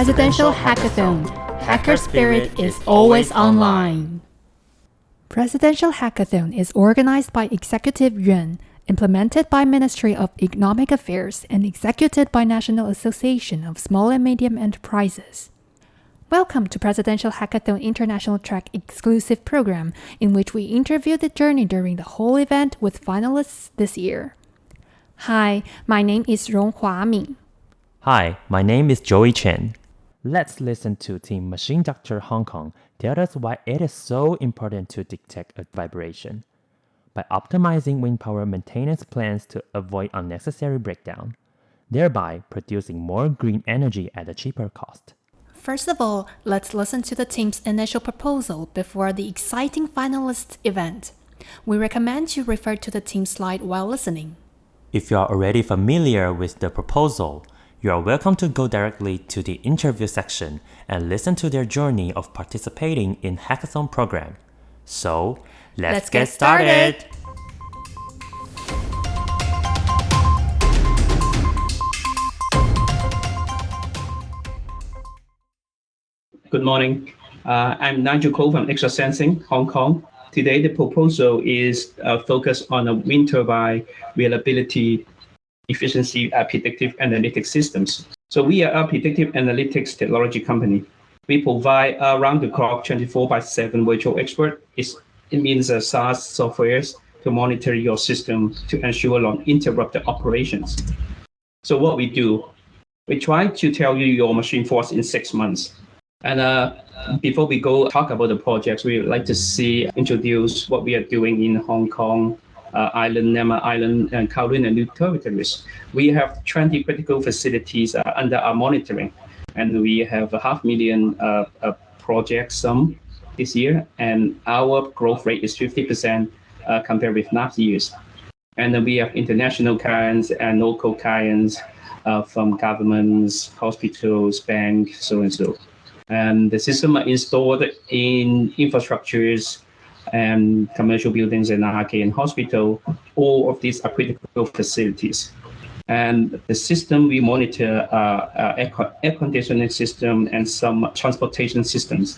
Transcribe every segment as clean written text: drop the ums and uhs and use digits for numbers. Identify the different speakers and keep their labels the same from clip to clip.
Speaker 1: Presidential Hackathon. Hacker spirit is always online. Presidential Hackathon is organized by Executive Yuan, implemented by Ministry of Economic Affairs, and executed by National Association of Small and Medium Enterprises. Welcome to Presidential Hackathon International Track exclusive program, in which we interview the journey during the whole event with finalists this year. Hi, my name is Ronghua Min.
Speaker 2: Hi, my name is Joey Chen. Let's listen to Team Machine Doctor Hong Kong tell us why it is so important to detect a vibration. By optimizing wind power maintenance plans to avoid unnecessary breakdown, thereby producing more green energy at a cheaper cost.
Speaker 1: First of all, let's listen to the team's initial proposal before the exciting finalists event. We recommend you refer to the team slide while listening.
Speaker 2: If you are already familiar with the proposal, you are welcome to go directly to the interview section and listen to their journey of participating in Hackathon program. So, let's get started!
Speaker 3: Good morning. I'm Nigel Cole from Extra Sensing, Hong Kong. Today, the proposal is focused on a wind turbine reliability, efficiency, predictive analytics systems. So we are a predictive analytics technology company. We provide around-the-clock 24/7 virtual expert. It means SaaS softwares to monitor your system to ensure uninterrupted operations. So what we do, we try to tell you your machine faults in 6 months. And before we go talk about the projects, we would like to introduce what we are doing in Hong Kong, Island, Nema Island, and Kowloon and New Territories. We have 20 critical facilities under our monitoring, and we have 500,000 projects this year, and our growth rate is 50% compared with last year's. And then we have international clients and local clients from governments, hospitals, banks, so and so. And the system are installed in infrastructures and commercial buildings and arcade and hospital. All of these are critical facilities. And the system we monitor air conditioning system and some transportation systems.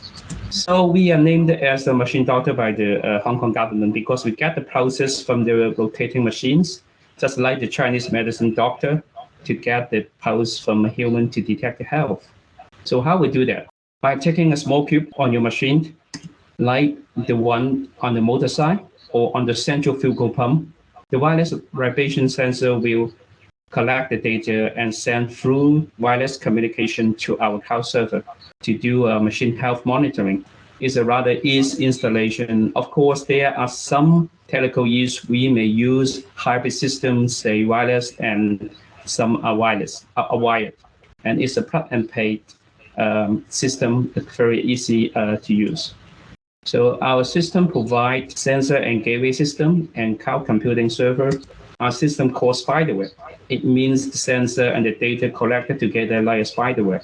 Speaker 3: So we are named as a machine doctor by the Hong Kong government because we get the pulses from the rotating machines, just like the Chinese medicine doctor to get the pulse from a human to detect the health. So how we do that? By taking a small cube on your machine, like the one on the motor side or on the central fuel pump, the wireless vibration sensor will collect the data and send through wireless communication to our cloud server to do machine health monitoring. It's a rather easy installation. Of course, there are some technical issues. We may use hybrid systems, say wireless, and some are wired. And it's a plug and play system that's very easy to use. So our system provides sensor and gateway system and cloud computing server. Our system called spiderweb. It means the sensor and the data collected together like a spiderweb.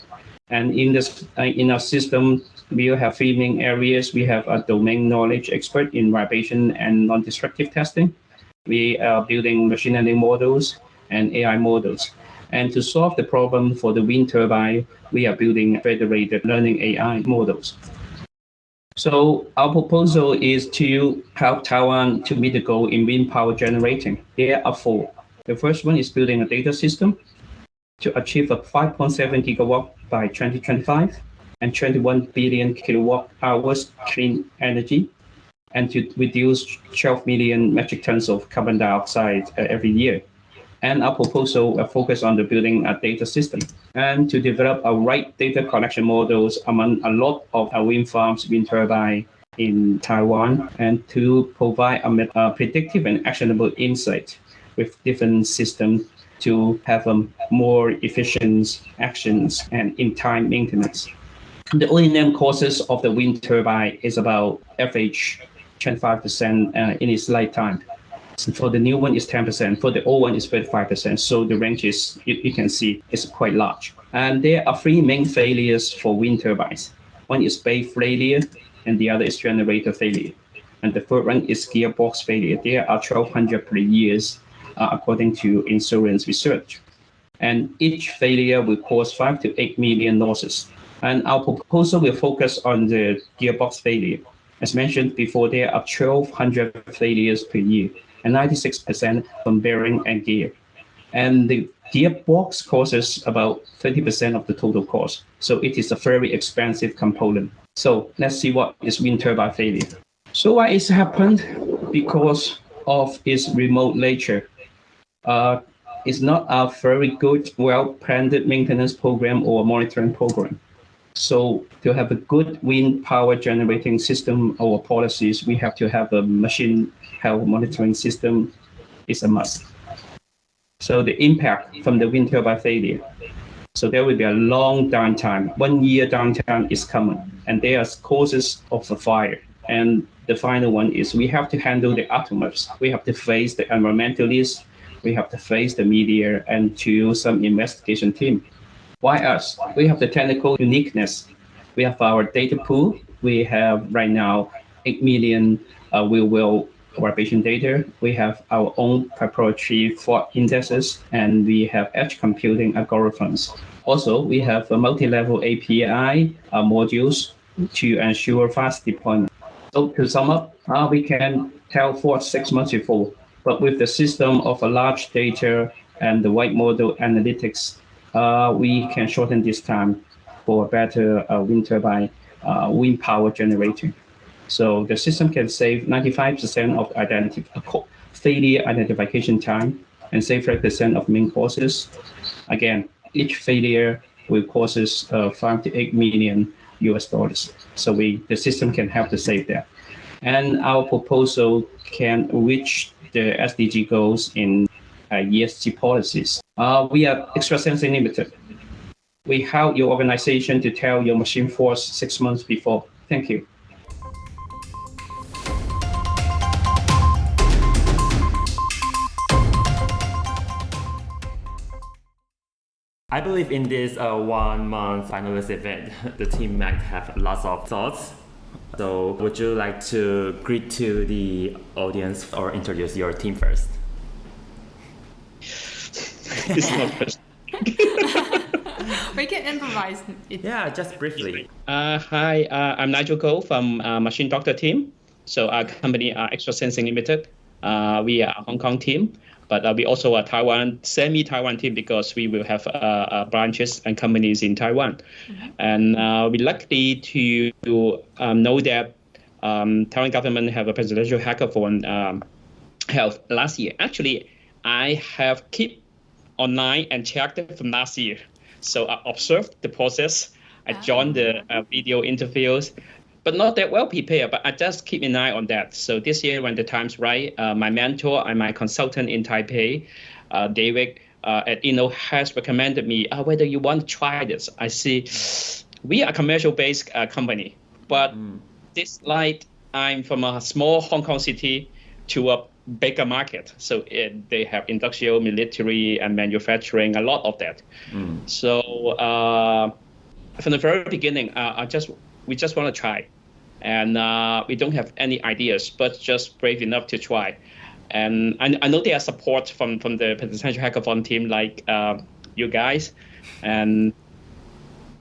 Speaker 3: And in our system, we will have 3 main areas. We have a domain knowledge expert in vibration and non-destructive testing. We are building machine learning models and AI models. And to solve the problem for the wind turbine, we are building federated learning AI models. So our proposal is to help Taiwan to meet the goal in wind power generating. There are 4. The first one is building a data system to achieve a 5.7 gigawatt by 2025 and 21 billion kilowatt hours clean energy, and to reduce 12 million metric tons of carbon dioxide every year. And our proposal focus on the building a data system and to develop a right data collection models among a lot of wind farms, wind turbine in Taiwan, and to provide a predictive and actionable insight with different systems to have more efficient actions and in-time maintenance. The O&M costs of the wind turbine is about average 25% in its lifetime. For the new one is 10%, for the old one is 35%. So the range is, you can see, is quite large. And there are 3 main failures for wind turbines. One is blade failure, and the other is generator failure. And the third one is gearbox failure. There are 1,200 per year, according to insurance research. and each failure will cause 5 to 8 million losses. And our proposal will focus on the gearbox failure. As mentioned before, there are 1,200 failures per year, and 96% from bearing and gear. And the gearbox causes about 30% of the total cost. So it is a very expensive component. So let's see what is wind turbine failure. So why it's happened? Because of its remote nature. It's not a very good, well-planned maintenance program or monitoring program. So to have a good wind power generating system or policies, we have to have a machine health monitoring system. Is a must. So the impact from the wind turbine failure. So there will be a long downtime. 1 year downtime is common, and there are causes of the fire. And the final one is we have to handle the aftermath. We have to face the environmentalists. We have to face the media and to some investigation team. Why us? We have the technical uniqueness. We have our data pool. We have right now 8 million real-world vibration data. We have our own proprietary fault indexes, and we have edge computing algorithms. Also, we have a multi-level API modules to ensure fast deployment. So to sum up, we can tell for 6 months before, but with the system of a large data and the white model analytics, we can shorten this time for better wind turbine, wind power generating. So the system can save 95% of failure identification time and save 5% of main causes. Again, each failure will cost us 5 to 8 million US dollars. So the system can help to save that. And our proposal can reach the SDG goals in ESG policies. We are Extra Sensing Limited. We help your organization to tell your machine force 6 months before. Thank you.
Speaker 2: I believe in this 1 month finalist event, the team might have lots of thoughts. So would you like to greet to the audience or introduce your team first?
Speaker 3: It's not first.
Speaker 1: We can improvise.
Speaker 2: Yeah, just briefly.
Speaker 3: Hi, I'm Nigel Goh from Machine Doctor team. So our company are Extra Sensing Limited. We are a Hong Kong team, but we also a Taiwan, semi-Taiwan team because we will have branches and companies in Taiwan. Mm-hmm. And we're lucky to know that Taiwan government have a presidential hackathon held last year. Actually, I have kept online and checked it from last year. So I observed the process. I joined the video interviews, but not that well prepared, but I just keep an eye on that. So this year, when the time's right, my mentor and my consultant in Taipei, David at Inno, has recommended me whether you want to try this. I see we are a commercial-based company, but this light, I'm from a small Hong Kong city to a bigger market. So they have industrial, military, and manufacturing, a lot of that. So from the very beginning, we just want to try. And we don't have any ideas, but just brave enough to try. And I know there are support from the Presidential Hackathon team, like you guys. And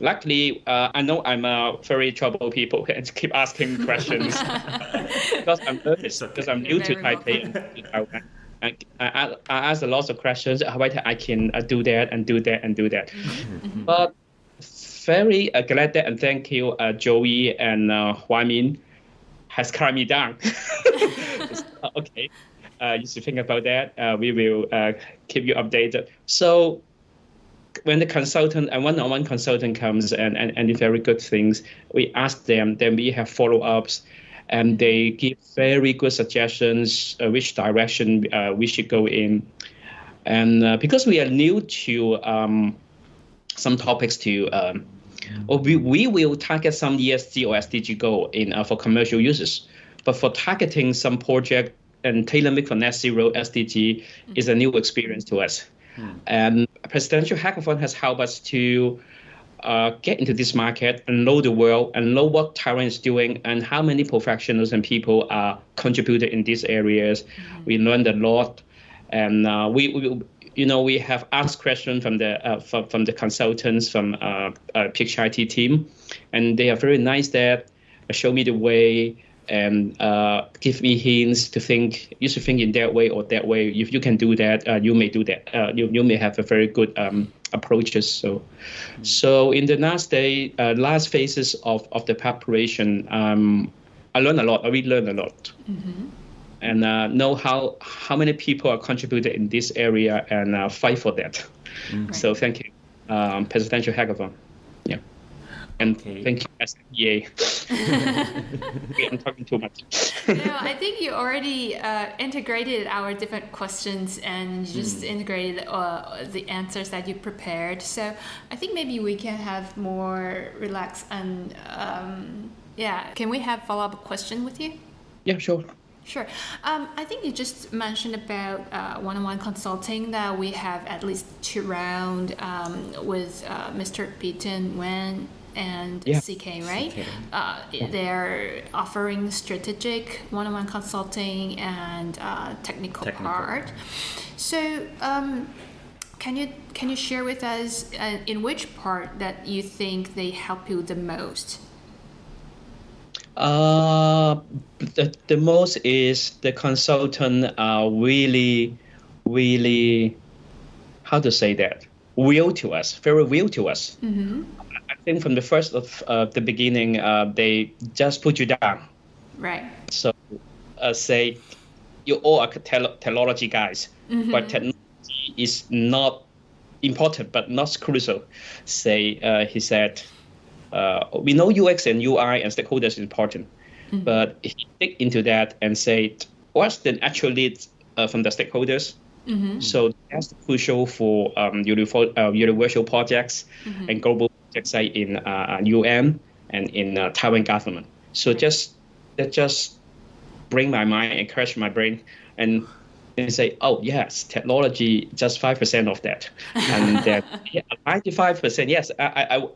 Speaker 3: luckily, I know I'm a very trouble people and keep asking questions because I'm nervous, because I'm new to Taipei and Taiwan. I ask a lot of questions. Whether I can do that and do that and do that. Mm-hmm. But very glad that and thank you, Joey and Hua Min has calmed me down. Okay, you should think about that. We will keep you updated. So when the consultant and one-on-one consultant comes and very good things, we ask them, then we have follow-ups, and they give very good suggestions which direction we should go in. And because we are new to some topics to, we will target some ESG or SDG goal for commercial users. But for targeting some project and tailor-made for net zero SDG is a new experience to us. And Presidential Hackathon has helped us to get into this market and know the world and know what Taiwan is doing and how many professionals and people are contributing in these areas. We learned a lot, and we have asked questions from the consultants from PHIT team, and they are very nice that show me the way and give me hints to think. You should think in that way or that way. If you can do that, you may do that. You may have a very good approaches. So in the last phases of the preparation, I learned a lot. I really learned a lot. And know how many people are contributed in this area and fight for that. So thank you, Presidential Hackathon. Yeah. And thank you, SEA. I'm talking too much.
Speaker 1: I think you already integrated our different questions and just integrated the answers that you prepared. So I think maybe we can have more relaxed and Can we have follow-up question with you?
Speaker 3: Yeah, sure.
Speaker 1: Sure. I think you just mentioned about one-on-one consulting that we have at least 2 rounds with Mr. Beaton, Wen, and CK, right? CK. They're offering strategic one-on-one consulting and technical part. So can you share with us in which part that you think they help you the most?
Speaker 3: The most is the consultant are really, how to say that, real to us, very real to us. I think from the first of the beginning, they just put you down.
Speaker 1: Right.
Speaker 3: So say you all are technology guys, but technology is not important, but not crucial. Say, he said, we know UX and UI and stakeholders is important, but he dig into that and say, what's the actual needs from the stakeholders? So that's crucial for universal projects and global projects like in UN and in Taiwan government. So that just bring my mind, encourage my brain, and say, oh yes, technology just 5% of that, and that 95%. Yes,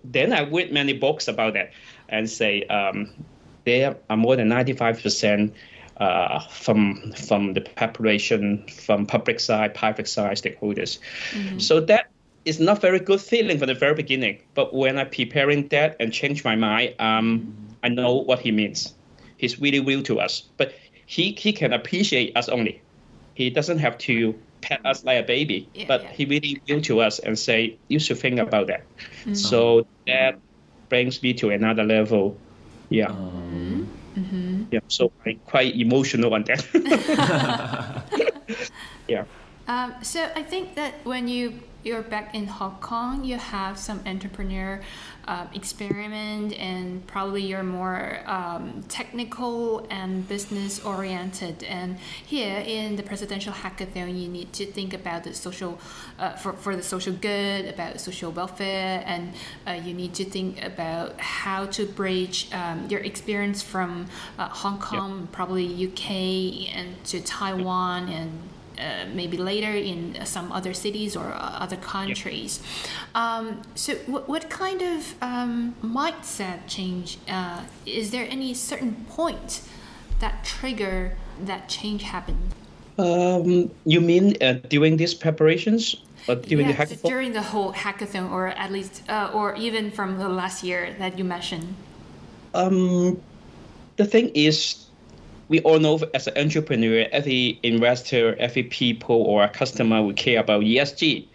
Speaker 3: then I read many books about that and say there are more than 95% from the preparation from public side, private side stakeholders. So that is not very good feeling from the very beginning. But when I preparing that and change my mind, I know what he means. He's really real to us, but he can appreciate us only. He doesn't have to pet us like a baby, but he really real to us and say, you should think about that. So that brings me to another level. Yeah. Yeah. So I'm quite emotional on that. Yeah.
Speaker 1: So I think that when you're back in Hong Kong, you have some entrepreneur experiment, and probably you're more technical and business oriented. And here in the Presidential Hackathon, you need to think about the social, for the social good, about social welfare, and you need to think about how to bridge your experience from Hong Kong, probably UK, and to Taiwan, and maybe later in some other cities or other countries. So what kind of mindset change, is there any certain point that trigger that change happen?
Speaker 3: You mean during these preparations or during the hackathon?
Speaker 1: During the whole hackathon, or at least, or even from the last year that you mentioned.
Speaker 3: The thing is, we all know as an entrepreneur, every investor, every people or a customer will care about ESG,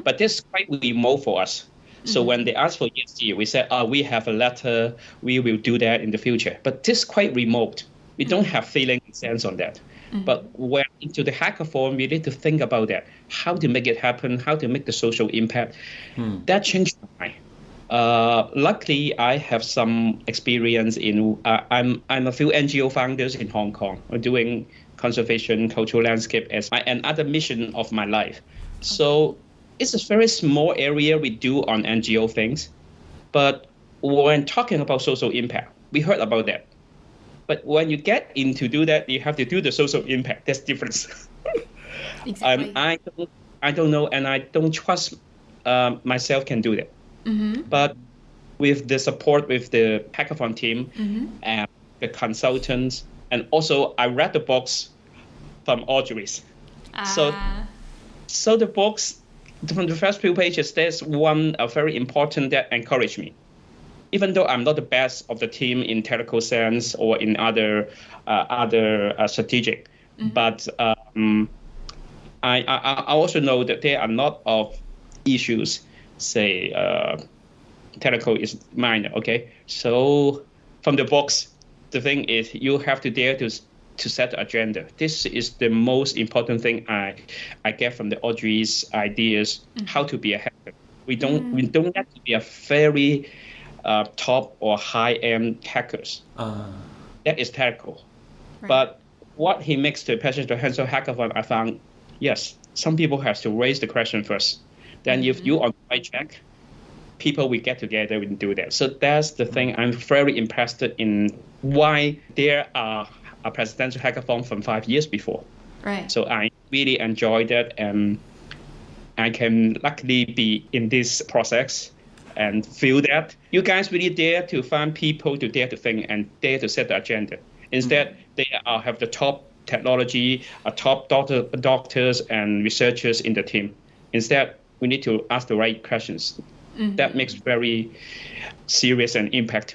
Speaker 3: but this is quite remote for us. So when they ask for ESG, we say, we have a letter, we will do that in the future. But this is quite remote. We don't have feeling and sense on that. But when into the hackathon, we need to think about that, how to make it happen, how to make the social impact. That changed my mind. Luckily, I have some experience in. I'm a few NGO founders in Hong Kong doing conservation, cultural landscape as another mission of my life. So it's a very small area we do on NGO things, but when talking about social impact, we heard about that. But when you get into do that, you have to do the social impact. That's difference.
Speaker 1: Exactly.
Speaker 3: I don't know, and I don't trust myself can do that. But with the support with the hackathon team and the consultants, and also I read the books from Audrey's. So So the books, from the first few pages, there's one very important that encouraged me. Even though I'm not the best of the team in technical sense or in other strategic, but I also know that there are a lot of issues. Say technical is minor. Okay, so from the box, the thing is you have to dare to set the agenda. This is the most important thing I get from the Audrey's ideas, how to be a hacker. We don't have to be a very top or high-end hackers. That is technical. Right. But what he makes the passion to hands-on hackathon, I found, yes, some people have to raise the question first. Then if you're on the right track, people will get together and do that. So that's the thing I'm very impressed in why there are a presidential hackathon from 5 years before.
Speaker 1: Right.
Speaker 3: So I really enjoy that, and I can luckily be in this process and feel that you guys really dare to find people to dare to think and dare to set the agenda. Instead, they have the top technology, top doctors and researchers in the team. Instead, we need to ask the right questions. That makes very serious and impactful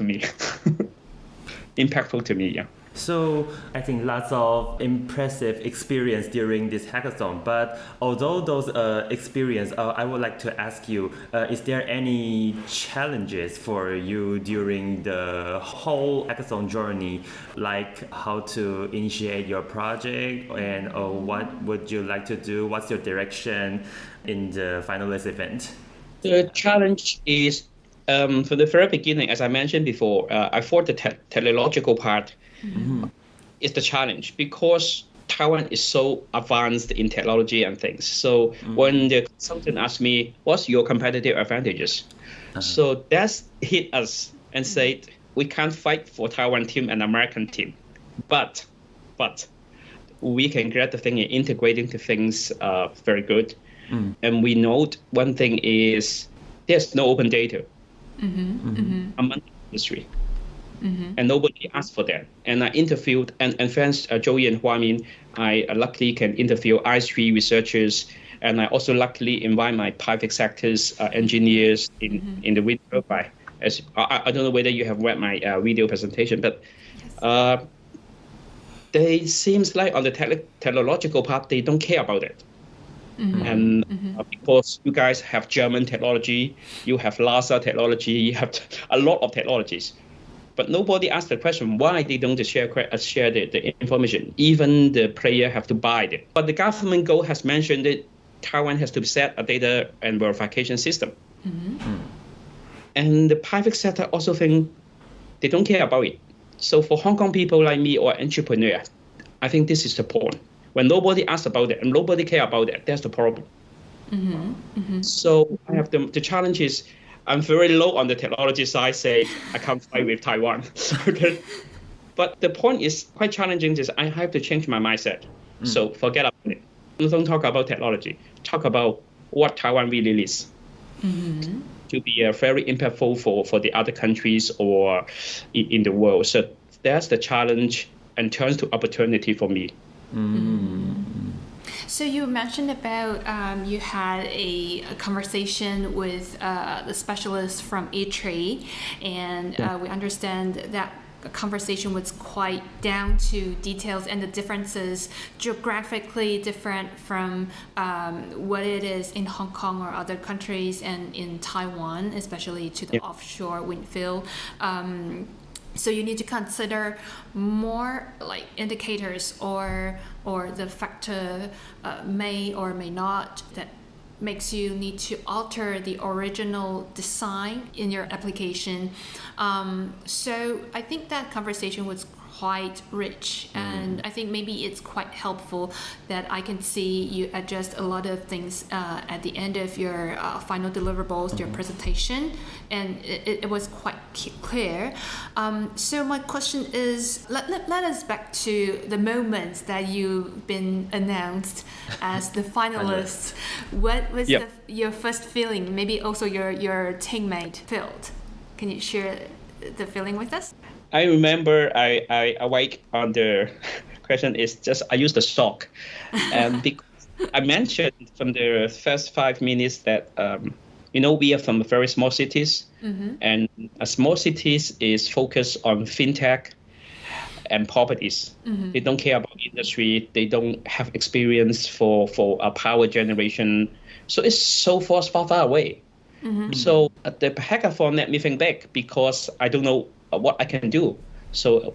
Speaker 3: to me, yeah.
Speaker 2: So I think lots of impressive experience during this hackathon. But although those experience, I would like to ask you, is there any challenges for you during the whole hackathon journey, like how to initiate your project and what would you like to do? What's your direction in the finalist event?
Speaker 3: The challenge is from the very beginning, as I mentioned before, I thought the teleological part is the challenge because Taiwan is so advanced in technology and things. So when the consultant asked me, what's your competitive advantages? So that's hit us and said, we can't fight for Taiwan team and American team, but we can get the thing in integrating the things very good. And we know one thing is there's no open data among the industry. And nobody asked for that. And I interviewed, and thanks Joey and Huamin, I luckily can interview IS3 researchers, and I also luckily invite my private sectors engineers in the wind turbine. As I don't know whether you have read my video presentation, but they seems like on the technological part, they don't care about it. And because you guys have German technology, you have LASA technology, you have a lot of technologies. But nobody asked the question why they don't share the information. Even the player have to buy it. But the government goal has mentioned that Taiwan has to set a data and verification system. And the private sector also think they don't care about it. So for Hong Kong people like me or entrepreneur, I think this is the point. When nobody asks about it and nobody care about it, that's the problem. So I have the challenge is I'm very low on the technology side, say I can't fight with Taiwan. Okay. But the point is quite challenging is I have to change my mindset. So forget about it. Don't talk about technology. Talk about what Taiwan really needs to be very impactful for the other countries or in the world. So that's the challenge and turns to opportunity for me.
Speaker 1: So you mentioned about you had a conversation with the specialist from PHIT, and we understand that conversation was quite down to details and the differences geographically different from what it is in Hong Kong or other countries and in Taiwan, especially to the offshore wind field. So you need to consider more like indicators or the factor may or may not that makes you need to alter the original design in your application. So I think that conversation was quite rich, and I think maybe it's quite helpful that I can see you adjust a lot of things at the end of your final deliverables, your presentation, and it was quite clear. So my question is, let us back to the moments that you've been announced as the finalist. What was your first feeling? Maybe also your teammate felt. Can you share the feeling with us?
Speaker 3: I remember I awake on the question is just I used the shock, and because I mentioned from the first 5 minutes that we are from very small cities, and small cities is focused on fintech and properties. They don't care about industry. They don't have experience for power generation. So it's so far away. So the hackathon let me think back because I don't know what I can do. So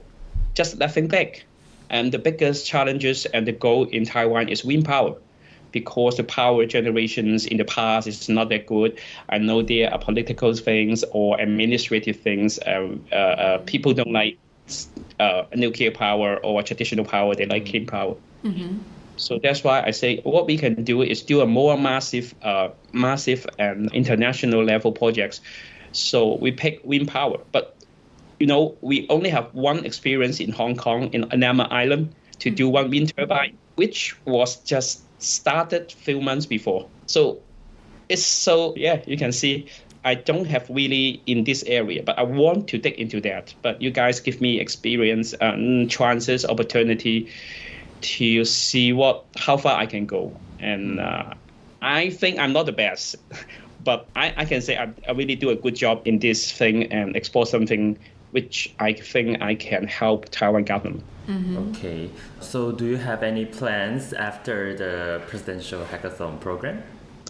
Speaker 3: just let think back. And the biggest challenges and the goal in Taiwan is wind power, because the power generations in the past is not that good. I know there are political things or administrative things. People don't like nuclear power or traditional power. They like clean power. So that's why I say what we can do is do a more massive and international level projects. So we pick wind power, but we only have one experience in Hong Kong, in Anama Island, to do one wind turbine, which was just started a few months before. So you can see I don't have really in this area, but I want to dig into that. But you guys give me experience, chances, opportunity to see how far I can go. And I think I'm not the best, but I can say I really do a good job in this thing and explore something which I think I can help Taiwan government.
Speaker 2: Okay, so do you have any plans after the presidential hackathon program?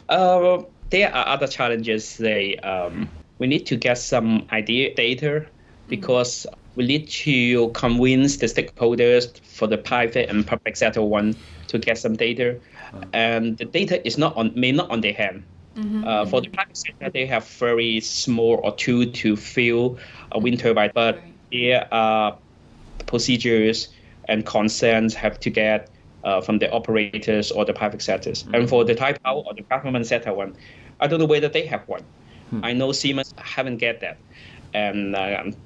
Speaker 3: There are other challenges. We need to get some data, because we need to convince the stakeholders for the private and public sector one to get some data, and the data is may not on their hand. For the private sector, they have very small or tool to fill a wind turbine, but there are procedures and consents have to get from the operators or the private sectors. And for the Thai Power or the government sector one, I don't know whether they have one. I know Siemens haven't get that, and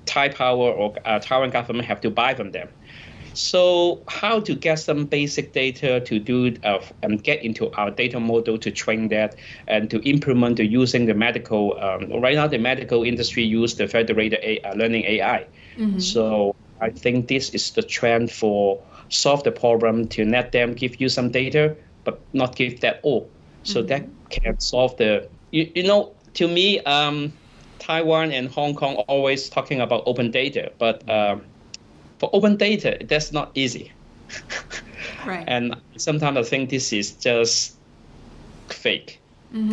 Speaker 3: Thai Power or Taiwan government have to buy from them. So how to get some basic data to do and get into our data model to train that and to implement using the medical. Right now, the medical industry use the federated learning AI. So I think this is the trend for solve the problem, to let them give you some data, but not give that all. So that can solve to me, Taiwan and Hong Kong always talking about open data, but for open data, that's not easy.
Speaker 1: Right.
Speaker 3: And sometimes I think this is just fake,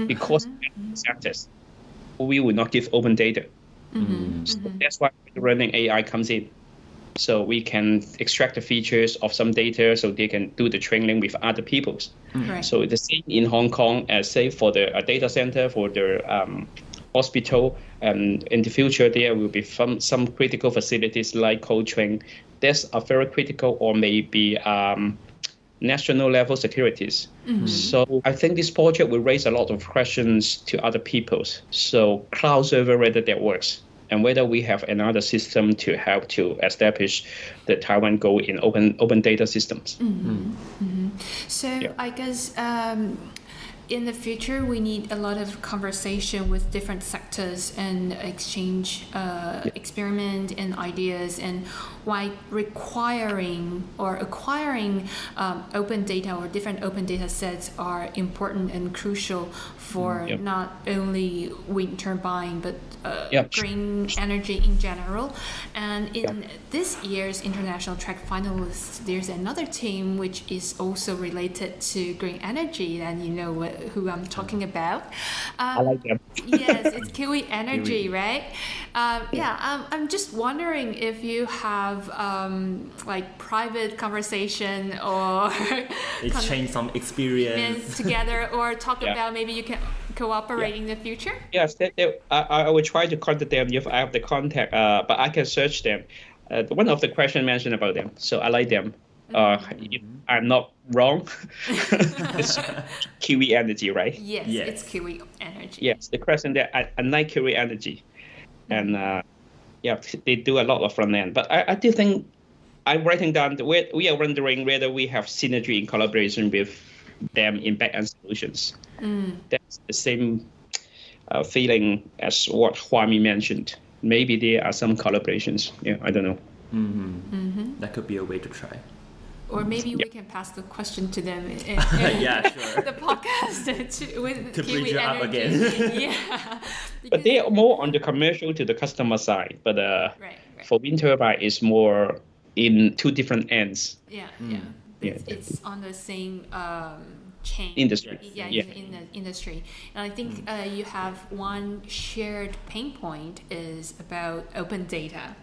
Speaker 3: because sectors, we will not give open data. So that's why learning AI comes in. So we can extract the features of some data so they can do the training with other peoples.
Speaker 1: Right.
Speaker 3: So the same in Hong Kong, as say for the data center, for the hospital, and in the future there will be some critical facilities like cold train. That's a very critical, or maybe national level securities. So I think this project will raise a lot of questions to other peoples. So cloud server, whether that works, and whether we have another system to help to establish the Taiwan goal in open data systems.
Speaker 1: So I guess in the future, we need a lot of conversation with different sectors and exchange experiment and ideas, and why acquiring open data or different open data sets are important and crucial for not only wind turbine but green energy in general. And in this year's international track finalists, there's another team which is also related to green energy, and you know who I'm talking about.
Speaker 3: I like them.
Speaker 1: Yes, it's Kiwi Energy, right? I'm just wondering if you have like private conversation or
Speaker 2: exchange some experience
Speaker 1: together, or talk about maybe you can cooperate in the future.
Speaker 3: Yes, I will try to contact them if I have the contact, but I can search them. One of the questions mentioned about them, so I like them. If I'm not wrong, it's Kiwi Energy, right?
Speaker 1: Yes, it's Kiwi Energy.
Speaker 3: Yes, the question that I like Kiwi Energy, and they do a lot of front end. But I do think I'm writing down we are wondering whether we have synergy in collaboration with them in back-end solutions. That's the same feeling as what Huami mentioned. Maybe there are some collaborations. I don't know.
Speaker 2: That could be a way to try.
Speaker 1: Or maybe we can pass the question to them in
Speaker 2: Yeah, sure.
Speaker 1: the podcast with
Speaker 2: To
Speaker 1: Kiwi
Speaker 2: bridge you up
Speaker 1: Energy.
Speaker 2: again.
Speaker 1: Yeah.
Speaker 3: But they are more on the commercial to the customer side. But
Speaker 1: Right.
Speaker 3: for wind turbine, it's more in two different ends.
Speaker 1: Yeah.
Speaker 3: Yeah.
Speaker 1: It's on the same chain.
Speaker 3: Industry.
Speaker 1: Yeah,
Speaker 3: Yeah.
Speaker 1: in the industry. And I think you have one shared pain point is about open data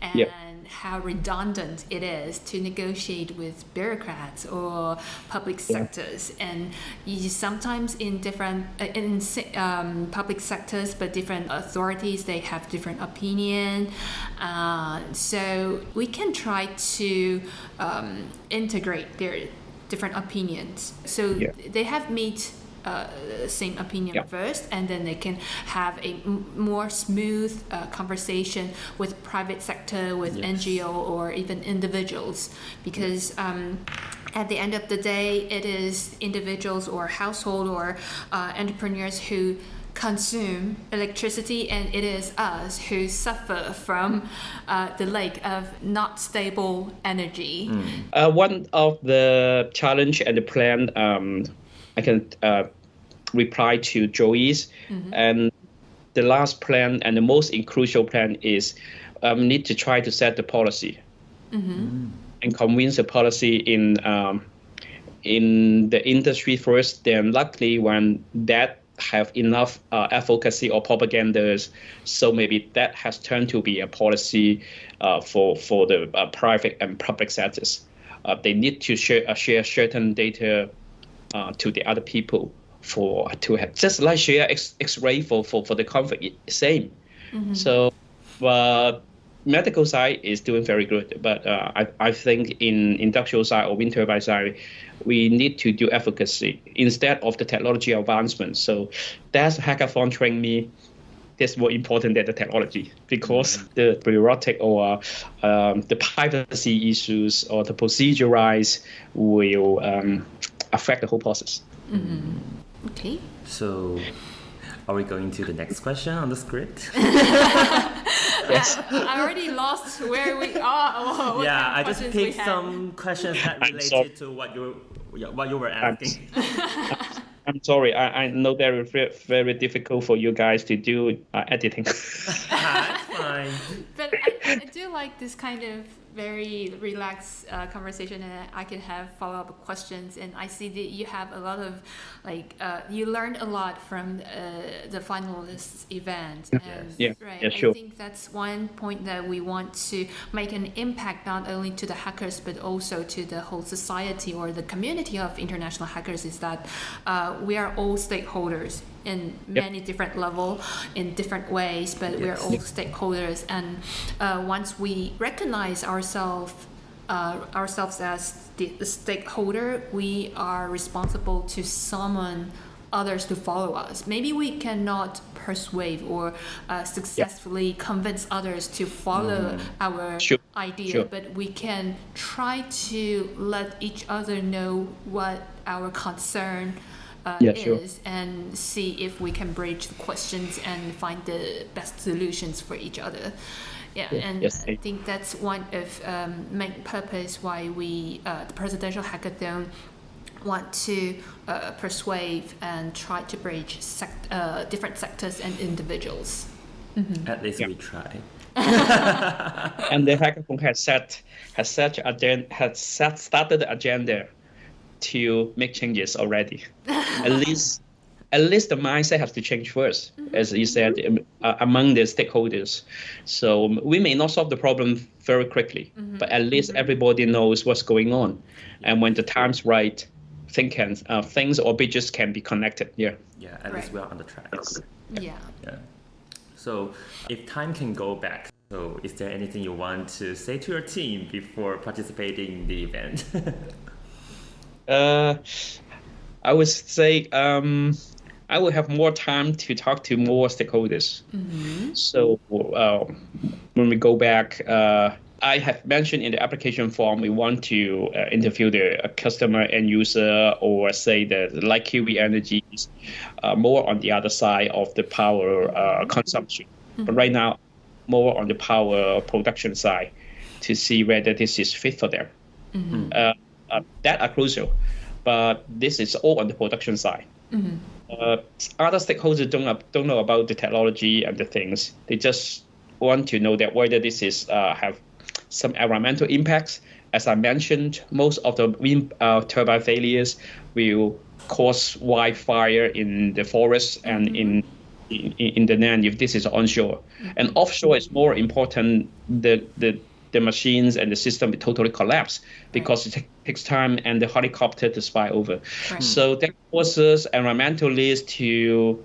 Speaker 1: and how redundant it is to negotiate with bureaucrats or public sectors. And you sometimes in different public sectors, but different authorities, they have different opinion. So we can try to integrate their different opinions. So they have meet same opinion first, and then they can have a more smooth conversation with private sector, with NGO, or even individuals, because at the end of the day, it is individuals or household or entrepreneurs who consume electricity, and it is us who suffer from the lack of not stable energy.
Speaker 3: One of the challenge and the plan, I can reply to Joey's, and the last plan and the most crucial plan is need to try to set the policy and convince the policy in the industry first. Then luckily when that have enough advocacy or propagandas, so maybe that has turned to be a policy for the private and public sectors. They need to share certain data to the other people to have, just like share X-ray for the conflict, same. So medical side is doing very good, but I think in industrial side or wind turbine side, we need to do advocacy instead of the technology advancement. So that's Hackathon trained me. That's more important than the technology, because the bureaucratic or the privacy issues or the procedurize will affect the whole process.
Speaker 1: Okay.
Speaker 2: So, are we going to the next question on the script?
Speaker 3: Yes.
Speaker 1: I already lost where we are. What
Speaker 2: Yeah,
Speaker 1: kind of
Speaker 2: I just
Speaker 1: questions we
Speaker 2: picked
Speaker 1: had.
Speaker 2: some questions that related to what you were asking.
Speaker 3: I'm sorry. I know that it's very difficult for you guys to do editing.
Speaker 2: That's fine.
Speaker 1: But I do like this kind of very relaxed conversation, and I can have follow-up questions. And I see that you have a lot of, you learned a lot from the finalists event. And, right,
Speaker 3: sure.
Speaker 1: I think that's one point that we want to make an impact not only to the hackers but also to the whole society or the community of international hackers, is that we are all stakeholders in many different level, in different ways, but we're all stakeholders. And once we recognize ourselves as the stakeholder, we are responsible to summon others to follow us. Maybe we cannot persuade or successfully convince others to follow our idea, but we can try to let each other know what our concern is, and see if we can bridge the questions and find the best solutions for each other. I think that's one of main purpose why we the Presidential Hackathon want to persuade and try to bridge different sectors and individuals.
Speaker 2: At least we try.
Speaker 3: And the hackathon has started the agenda to make changes already. At least the mindset has to change first, as you said, among the stakeholders. So we may not solve the problem very quickly, but at least everybody knows what's going on. And when the time's right, things or bridges can be connected.
Speaker 2: At least we're on the track.
Speaker 1: Yeah.
Speaker 2: So if time can go back, so is there anything you want to say to your team before participating in the event?
Speaker 3: I would say I will have more time to talk to more stakeholders. So when we go back, I have mentioned in the application form we want to interview the customer and user, or say that like Kiwi Energies, more on the other side of the power consumption. But right now, more on the power production side to see whether this is fit for them. that are crucial. But this is all on the production side. Other stakeholders don't know about the technology and the things. They just want to know that whether this is have some environmental impacts. As I mentioned, most of the wind turbine failures will cause wildfire in the forest and in the land if this is onshore. And offshore is more important. The machines and the system will totally collapse because it takes time and the helicopter to spy over. So that forces environmentalists to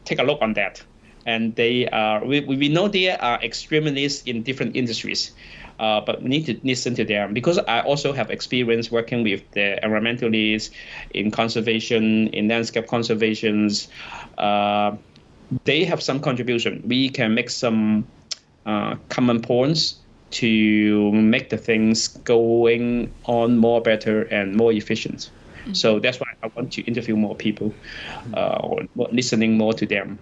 Speaker 3: take a look on that. And we know they are extremists in different industries, but we need to listen to them because I also have experience working with the environmentalists in conservation, in landscape conservations. They have some contribution. We can make some common points to make the things going on more better and more efficient. So that's why I want to interview more people or listening more to them.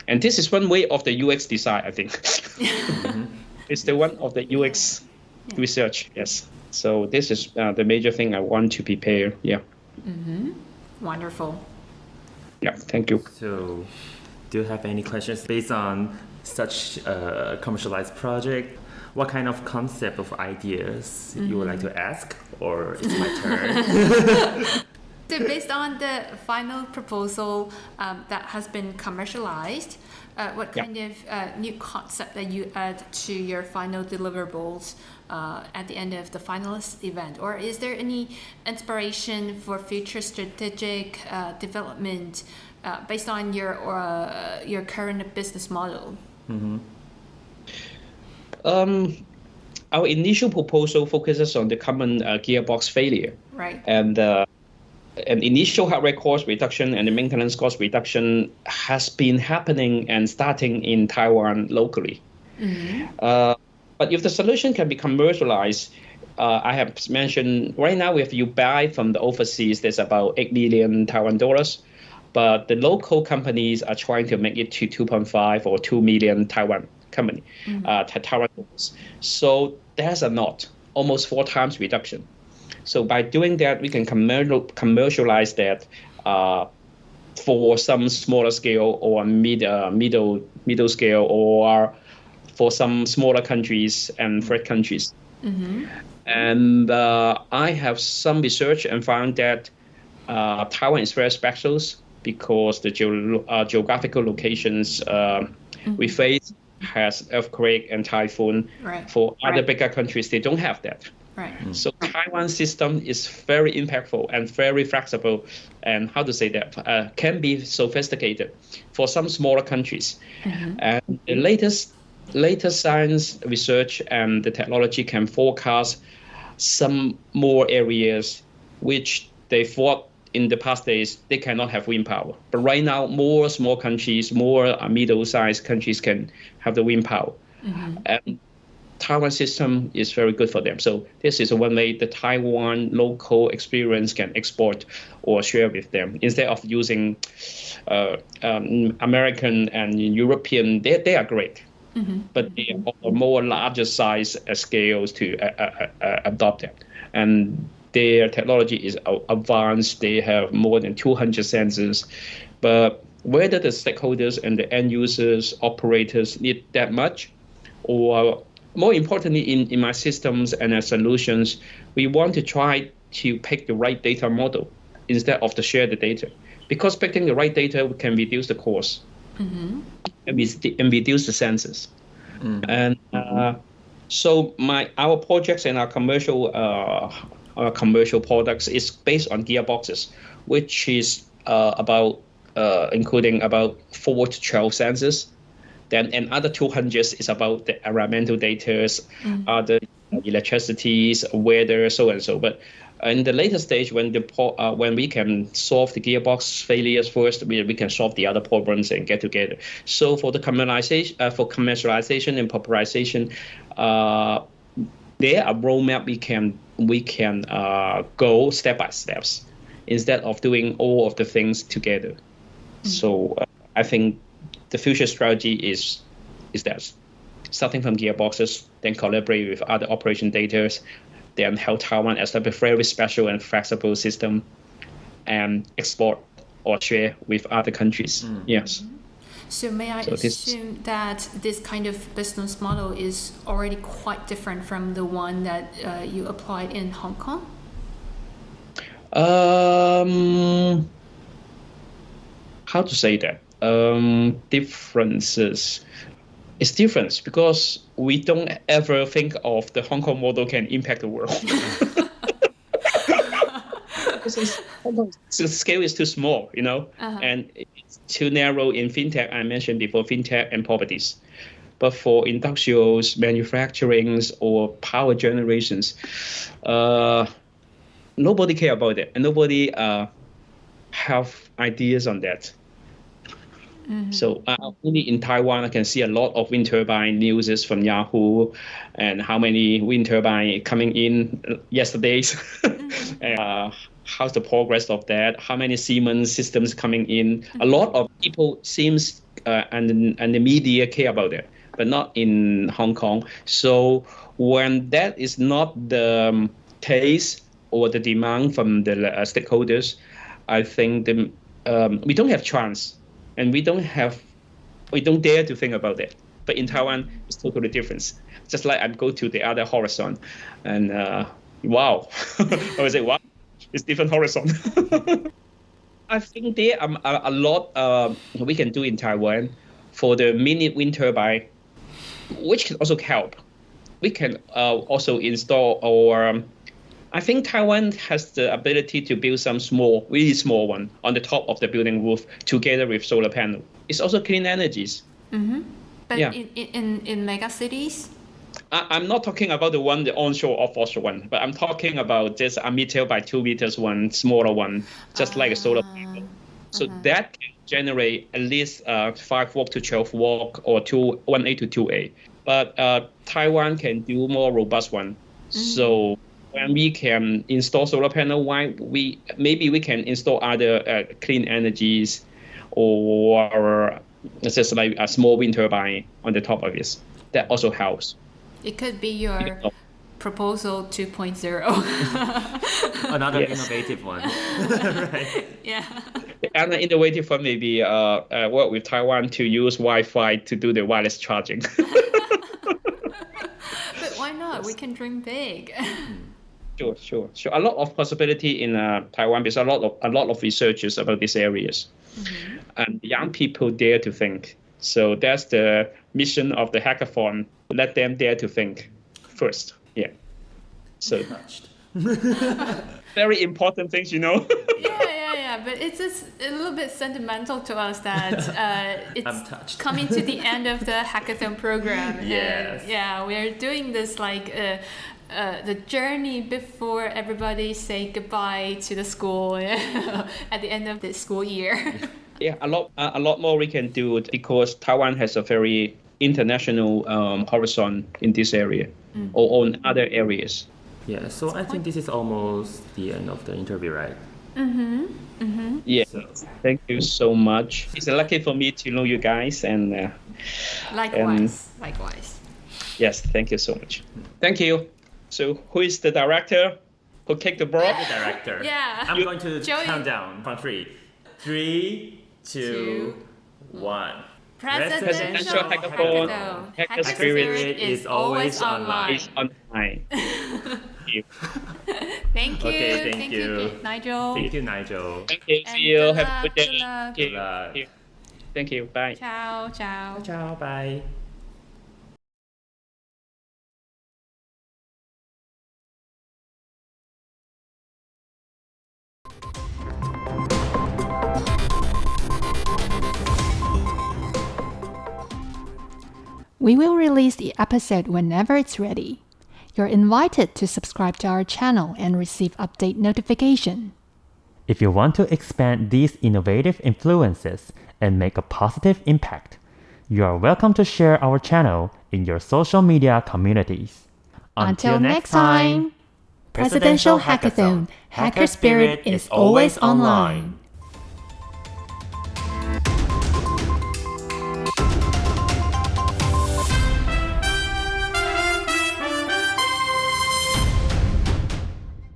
Speaker 3: And this is one way of the UX design, I think. It's the one of the UX research, yes. So this is the major thing I want to prepare, yeah.
Speaker 1: Wonderful.
Speaker 3: Yeah, thank you.
Speaker 2: So, do you have any questions based on such a commercialized project? What kind of concept of ideas you would like to ask, or it's my turn?
Speaker 1: So based on the final proposal that has been commercialized, what kind of new concept that you add to your final deliverables at the end of the finalist event? Or is there any inspiration for future strategic development based on your current business model?
Speaker 3: Our initial proposal focuses on the common gearbox failure.
Speaker 1: Right.
Speaker 3: And an initial hardware cost reduction and the maintenance cost reduction has been happening and starting in Taiwan locally. But if the solution can be commercialized, I have mentioned right now if you buy from the overseas, there's about 8 million Taiwan dollars. But the local companies are trying to make it to 2.5 or 2 million Taiwan Taiwan dollars. So there's a lot, almost 4 times reduction. So by doing that, we can commercialize that for some smaller scale or middle scale, or for some smaller countries and third countries. And I have some research and found that Taiwan is very special because the geographical locations we face has earthquake and typhoon. For other bigger countries, they don't have that. So Taiwan's system is very impactful and very flexible, and how to say that can be sophisticated for some smaller countries. And the latest science research and the technology can forecast some more areas which they thought in the past days they cannot have wind power. But right now, more small countries, more middle-sized countries can have the wind power. And Taiwan system is very good for them. So this is one way the Taiwan local experience can export or share with them instead of using American and European. They are great, but they are more larger size scales to adopt it. And their technology is advanced. They have more than 200 sensors. But whether the stakeholders and the end users, operators need that much, or more importantly, in my systems and solutions, we want to try to pick the right data model instead of to share the data. Because picking the right data can reduce the cost and reduce the sensors. And so our projects and our commercial products is based on gearboxes, which is including about 4 to 12 sensors. Then another 200 is about the environmental data, the electricities, weather, so and so. But in the later stage, when we can solve the gearbox failures first, we can solve the other problems and get together. So for the commercialization and popularization, there are roadmap we can go step by steps instead of doing all of the things together. So I think the future strategy is that starting from gearboxes, then collaborate with other operation data, then help Taiwan establish a very special and flexible system and export or share with other countries. Yes.
Speaker 1: So may I assume that this kind of business model is already quite different from the one that you applied in Hong Kong?
Speaker 3: How to say that? Differences. It's different because we don't ever think of the Hong Kong model can impact the world. The scale is too small, and it's too narrow in fintech. I mentioned before, fintech and properties. But for industrials, manufacturings, or power generations, nobody care about it, and nobody have ideas on that. So only in Taiwan, I can see a lot of wind turbine news from Yahoo, and how many wind turbine coming in yesterday. How's the progress of that? How many Siemens systems coming in? A lot of people seems and the media care about it, but not in Hong Kong. So when that is not the case or the demand from the stakeholders, I think we don't have chance, and we don't dare to think about it. But in Taiwan, it's totally different. Just like I go to the other horizon, and wow, I would say wow. It's different horizon. I think there are a lot we can do in Taiwan for the mini wind turbine, which can also help. We can also install I think Taiwan has the ability to build some really small one on the top of the building roof together with solar panel. It's also clean energies.
Speaker 1: But in mega cities?
Speaker 3: I'm not talking about the onshore or offshore one, but I'm talking about just a meter by 2 meters one, smaller one, just like a solar panel. So that can generate at least 5 watt to 12 watt or 1A to 2A. But Taiwan can do more robust one. So when we can install solar panel, maybe we can install other clean energies or just like a small wind turbine on the top of it. That also helps.
Speaker 1: It could be your proposal 2.0.
Speaker 2: Another innovative one. Right.
Speaker 1: Yeah.
Speaker 3: And an innovative one maybe work with Taiwan to use Wi-Fi to do the wireless charging.
Speaker 1: But why not? We can dream big.
Speaker 3: Sure. A lot of possibility in Taiwan. There's a lot of researchers about these areas, and young people dare to think. So that's the mission of the hackathon. Let them dare to think first. Yeah. So very important things,
Speaker 1: Yeah. But it's just a little bit sentimental to us that it's coming to the end of the hackathon program.
Speaker 2: Yes.
Speaker 1: And we're doing this like the journey before everybody say goodbye to the school at the end of the school year.
Speaker 3: Yeah, a lot more we can do because Taiwan has a very international horizon in this area or on other areas.
Speaker 2: Yeah, so I think this is almost the end of the interview, right?
Speaker 3: Yeah, thank you so much. It's lucky for me to know you guys and
Speaker 1: likewise.
Speaker 3: Yes, thank you so much. Thank you. So who is the director who kicked the ball?
Speaker 2: The director.
Speaker 1: Yeah.
Speaker 2: I'm going to
Speaker 1: Joey.
Speaker 2: count down from 3. 3, 2, 1.
Speaker 1: Presidential
Speaker 3: Hackathon.
Speaker 1: Hacker
Speaker 3: Spirit
Speaker 1: is always online.
Speaker 3: It's online.
Speaker 1: Thank you.
Speaker 2: Okay, thank you.
Speaker 1: Nigel.
Speaker 2: Thank you, Nigel.
Speaker 3: Thank you. See you. Have a good day.
Speaker 1: Good
Speaker 2: luck.
Speaker 3: Thank you. Bye.
Speaker 1: Ciao.
Speaker 2: Ciao, bye.
Speaker 1: We will release the episode whenever it's ready. You're invited to subscribe to our channel and receive update notification.
Speaker 2: If you want to expand these innovative influences and make a positive impact, you are welcome to share our channel in your social media communities.
Speaker 1: Until next time, Presidential Hackathon, Hacker Spirit is always online.